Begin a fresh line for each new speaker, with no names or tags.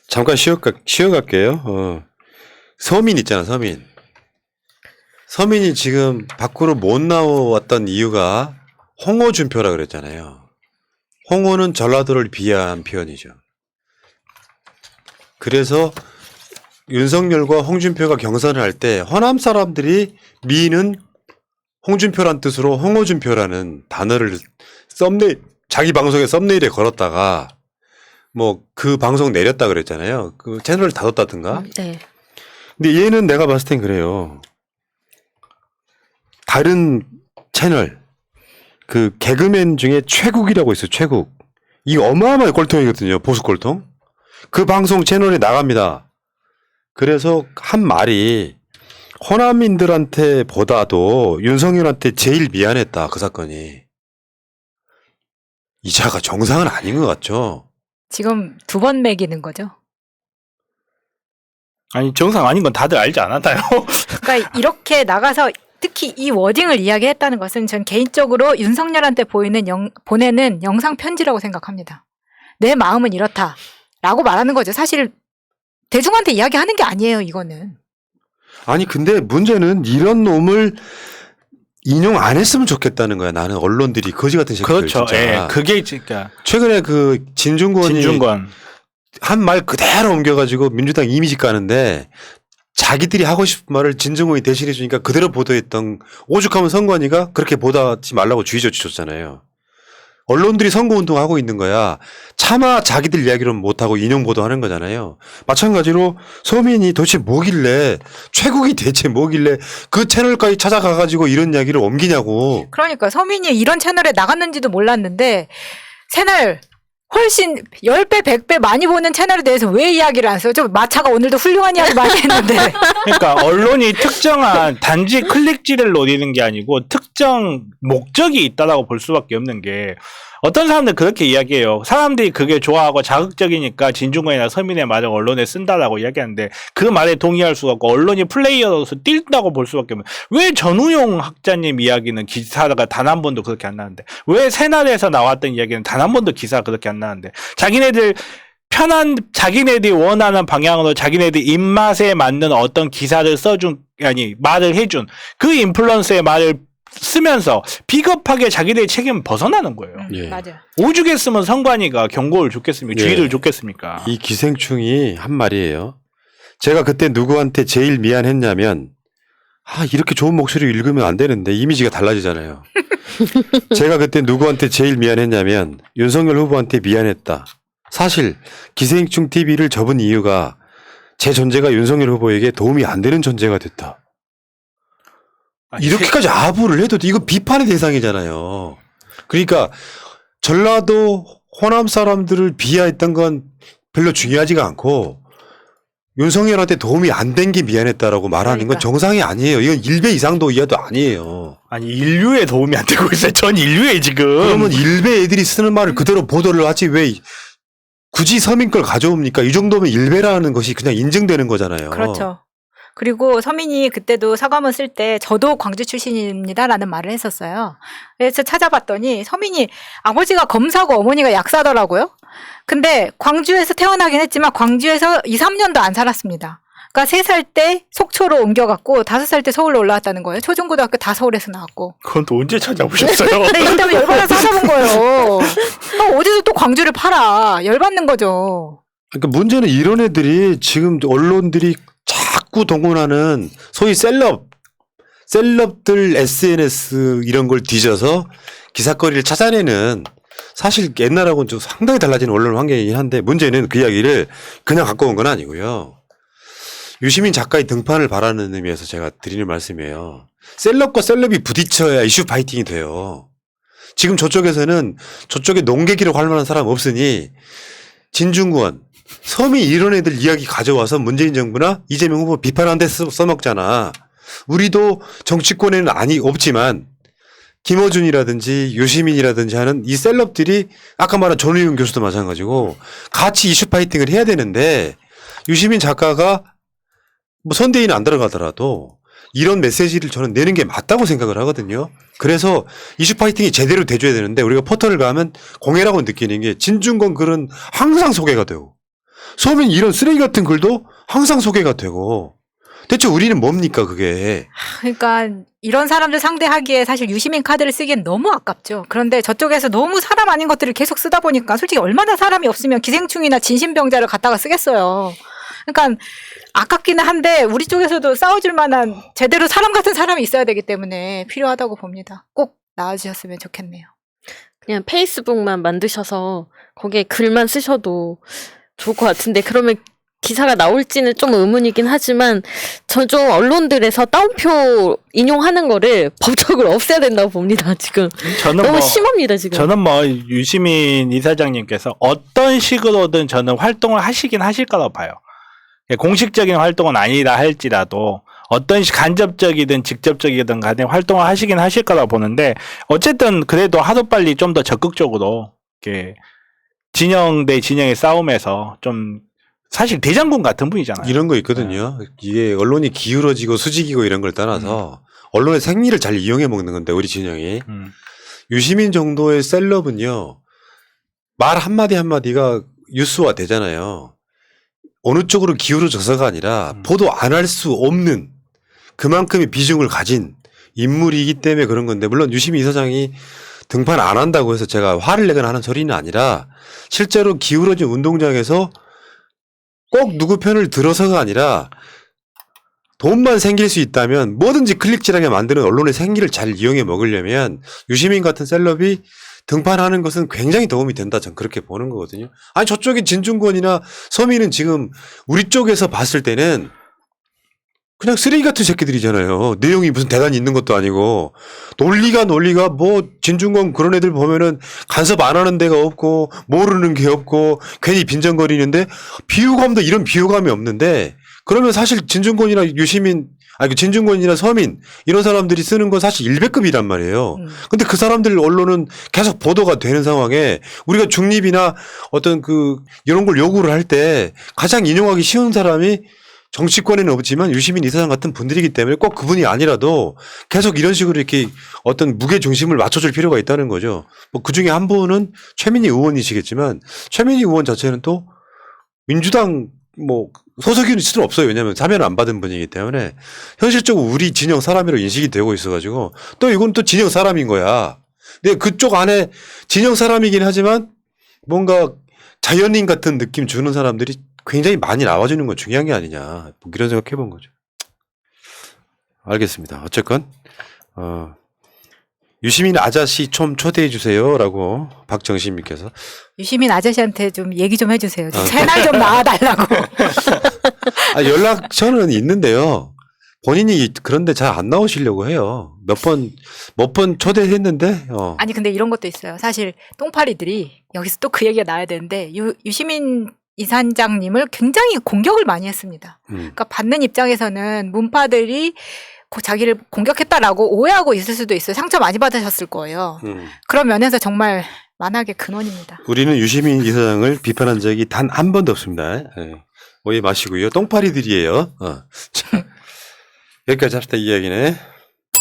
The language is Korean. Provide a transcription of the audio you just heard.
잠깐 쉬어갈게요. 서민 있잖아, 서민. 서민이 지금 밖으로 못 나왔던 이유가 홍어준표라 그랬잖아요. 홍어는 전라도를 비하한 표현이죠. 그래서 윤석열과 홍준표가 경선을 할 때 호남 사람들이 미는 홍준표란 뜻으로 홍어준표라는 단어를 자기 방송에 썸네일에 걸었다가 뭐 그 방송 내렸다 그랬잖아요. 그 채널을 닫았다든가.
네.
근데 얘는 내가 봤을 땐 그래요. 다른 채널 그 개그맨 중에 최국이라고 있어요. 최국. 이거 어마어마한 꼴통이거든요. 보수 꼴통. 그 방송 채널에 나갑니다. 그래서 한 말이 호남인들한테 보다도 윤석열한테 제일 미안했다. 그 사건이. 이자가 정상은 아닌 것 같죠.
지금 두 번 매기는 거죠.
아니 정상 아닌 건 다들 알지 않았나요?
그러니까 이렇게 나가서 특히 이 워딩을 이야기했다는 것은 전 개인적으로 윤석열한테 보내는 영상 편지라고 생각합니다. 내 마음은 이렇다라고 말하는 거죠. 사실 대중한테 이야기하는 게 아니에요. 이거는.
아니 근데 문제는 이런 놈을 인용 안 했으면 좋겠다는 거야. 나는 언론들이 거지 같은 새끼들.
그렇죠.
진짜.
예, 그게 진짜
최근에 그 진중권이 한 말 그대로 옮겨가지고 민주당 이미지 까는데 자기들이 하고 싶은 말을 진중권이 대신해 주니까 그대로 보도했던 오죽하면 선관위가 그렇게 보도하지 말라고 주의 조치 줬잖아요. 언론들이 선거운동을 하고 있는 거야. 차마 자기들 이야기로는 못하고 인용 보도하는 거잖아요. 마찬가지로 서민이 도대체 뭐길래 최국이 대체 뭐길래 그 채널까지 찾아가가지고 이런 이야기를 옮기냐고.
그러니까 서민이 이런 채널에 나갔는지도 몰랐는데 채널 훨씬 10배, 100배 많이 보는 채널에 대해서 왜 이야기를 안 써요? 저 마차가 오늘도 훌륭한 이야기 많이 했는데.
그러니까 언론이 특정한 단지 클릭질을 노리는 게 아니고 특정 목적이 있다라고 볼 수밖에 없는 게 어떤 사람들 그렇게 이야기해요. 사람들이 그게 좋아하고 자극적이니까 진중권이나 서민의 말을 언론에 쓴다라고 이야기하는데 그 말에 동의할 수가 없고 언론이 플레이어로서 뛴다고 볼 수밖에 없는. 왜 전우용 학자님 이야기는 기사가 단 한 번도 그렇게 안 나는데 왜 새날에서 나왔던 이야기는 단 한 번도 기사가 그렇게 안 나는데 자기네들 편한 자기네들이 원하는 방향으로 자기네들 입맛에 맞는 어떤 기사를 말을 해준 그 인플루언서의 말을 쓰면서 비겁하게 자기들의 책임을 벗어나는 거예요.
예.
맞아.
오죽했으면 선관위가 경고를 줬겠습니까?
예.
주의를 줬겠습니까?
이 기생충이 한 말이에요. 제가 그때 누구한테 제일 미안했냐면 이렇게 좋은 목소리 읽으면 안 되는데 이미지가 달라지잖아요. 제가 그때 누구한테 제일 미안했냐면 윤석열 후보한테 미안했다. 사실 기생충 TV를 접은 이유가 제 존재가 윤석열 후보에게 도움이 안 되는 존재가 됐다. 이렇게까지 아부를 해도 이거 비판의 대상이잖아요. 그러니까 전라도 호남 사람들을 비하했던 건 별로 중요하지가 않고 윤석열한테 도움이 안 된 게 미안했다라고 말하는 건 정상이 아니에요. 이건 1배 이상도 이하도 아니에요.
아니 인류에 도움이 안 되고 있어요. 전 인류에 지금.
그러면 1배 애들이 쓰는 말을 그대로 보도를 하지 왜 굳이 서민 걸 가져옵니까? 이 정도면 1배라는 것이 그냥 인증되는 거잖아요.
그렇죠. 그리고 서민이 그때도 사과문 쓸 때 저도 광주 출신입니다라는 말을 했었어요. 그래서 찾아봤더니 서민이 아버지가 검사고 어머니가 약사더라고요. 근데 광주에서 태어나긴 했지만 광주에서 2, 3년도 안 살았습니다. 그러니까 3살 때 속초로 옮겨갔고 5살 때 서울로 올라왔다는 거예요. 초중고등학교 다 서울에서 나왔고.
그건 또 언제 찾아보셨어요?
네, 이것 때문에 열받아서 찾아본 거예요. 어디서 또 광주를 팔아. 열받는 거죠.
그러니까 문제는 이런 애들이 지금 언론들이 자꾸 동원하는 소위 셀럽들 SNS 이런 걸 뒤져서 기사거리를 찾아내는 사실 옛날하고는 좀 상당히 달라진 언론 환경이긴 한데 문제는 그 이야기를 그냥 갖고 온 건 아니고요. 유시민 작가의 등판을 바라는 의미에서 제가 드리는 말씀이에요. 셀럽과 셀럽이 부딪혀야 이슈 파이팅이 돼요. 지금 저쪽에서는 저쪽에 농객이라고 할 만한 사람 없으니 진중권, 서민 이런 애들 이야기 가져와서 문재인 정부나 이재명 후보 비판하는 데 써먹잖아. 우리도 정치권에는 없지만 김어준이라든지 유시민이라든지 하는 이 셀럽들이 아까 말한 전우용 교수도 마찬가지고 같이 이슈 파이팅을 해야 되는데 유시민 작가가 뭐 선대위는 안 들어가더라도 이런 메시지를 저는 내는 게 맞다고 생각을 하거든요. 그래서 이슈 파이팅이 제대로 돼줘야 되는데 우리가 포털을 가면 공해라고 느끼는 게 진중권 글은 항상 소개가 되고 서민 이런 쓰레기 같은 글도 항상 소개가 되고 대체 우리는 뭡니까 그게.
그러니까 이런 사람들 상대하기에 사실 유시민 카드를 쓰기엔 너무 아깝죠. 그런데 저쪽에서 너무 사람 아닌 것들을 계속 쓰다 보니까 솔직히 얼마나 사람이 없으면 기생충이나 진심병자를 갖다가 쓰겠어요. 그러니까 아깝기는 한데 우리 쪽에서도 싸워줄 만한 제대로 사람 같은 사람이 있어야 되기 때문에 필요하다고 봅니다. 꼭 나와주셨으면 좋겠네요.
그냥 페이스북만 만드셔서 거기에 글만 쓰셔도 좋을 것 같은데 그러면 기사가 나올지는 좀 의문이긴 하지만 전 좀 언론들에서 따옴표 인용하는 거를 법적으로 없애야 된다고 봅니다. 지금
저는
너무 심합니다. 지금.
저는 유시민 이사장님께서 어떤 식으로든 저는 활동을 하시긴 하실 거라고 봐요. 공식적인 활동은 아니다 할지라도 어떤 간접적이든 직접적이든 간에 활동을 하시긴 하실 거라고 보는데 어쨌든 그래도 하루빨리 좀 더 적극적으로 이렇게 진영 대 진영의 싸움에서 좀 사실 대장군 같은 분이잖아요.
이런 거 있거든요. 이게 언론이 기울어지고 수직이고 이런 걸 떠나서 언론의 생리를 잘 이용해 먹는 건데 우리 진영이. 유시민 정도의 셀럽은요. 말 한마디 한마디가 뉴스화 되잖아요. 어느 쪽으로 기울어져서가 아니라 보도 안 할 수 없는 그만큼의 비중을 가진 인물이기 때문에 그런 건데 물론 유시민 이사장이 등판 안 한다고 해서 제가 화를 내거나 하는 소리는 아니라 실제로 기울어진 운동장에서 꼭 누구 편을 들어서가 아니라 돈만 생길 수 있다면 뭐든지 클릭질하게 만드는 언론의 생기를 잘 이용해 먹으려면 유시민 같은 셀럽이 등판하는 것은 굉장히 도움이 된다. 전 그렇게 보는 거거든요. 아니 저쪽에 진중권이나 서민은 지금 우리 쪽에서 봤을 때는 그냥 쓰레기 같은 새끼들이잖아요. 내용이 무슨 대단히 있는 것도 아니고 논리가 뭐 진중권 그런 애들 보면은 간섭 안 하는 데가 없고 모르는 게 없고 괜히 빈정거리는데 비호감도 이런 비호감이 없는데 그러면 사실 진중권이나 진중권이나 서민 이런 사람들이 쓰는 건 사실 100급이란 말이에요. 근데 그 사람들 언론은 계속 보도가 되는 상황에 우리가 중립이나 어떤 이런 걸 요구를 할 때 가장 인용하기 쉬운 사람이 정치권에는 없지만 유시민 이사장 같은 분들이기 때문에 꼭 그분이 아니라도 계속 이런 식으로 이렇게 어떤 무게 중심을 맞춰줄 필요가 있다는 거죠. 뭐 그 중에 한 분은 최민희 의원이시겠지만 최민희 의원 자체는 또 민주당 소속일 수는 없어요. 왜냐하면 사면을 안 받은 분이기 때문에 현실적으로 우리 진영 사람으로 인식이 되고 있어가지고 또 이건 또 진영 사람인 거야. 근데 그쪽 안에 진영 사람이긴 하지만 뭔가 자연인 같은 느낌 주는 사람들이 굉장히 많이 나와주는 건 중요한 게 아니냐. 뭐 이런 생각 해본 거죠. 알겠습니다. 어쨌건 유시민 아저씨 좀 초대해 주세요라고 박정신님께서
유시민 아저씨한테 좀 얘기 좀 해주세요. 새날 좀 나와달라고.
연락처는 있는데요. 본인이 그런데 잘 안 나오시려고 해요. 몇 번 초대했는데.
아니 근데 이런 것도 있어요. 사실 똥파리들이 여기서 또 그 얘기가 나와야 되는데 유시민 이사장님을 굉장히 공격을 많이 했습니다. 그러니까 받는 입장에서는 문파들이 자기를 공격했다라고 오해하고 있을 수도 있어요. 상처 많이 받으셨을 거예요. 그런 면에서 정말 만악의 근원입니다.
우리는 유시민 이사장을 비판한 적이 단 한 번도 없습니다. 네. 오해 마시고요. 똥파리들이에요. 자, 여기까지 합시다. 이 이야기네.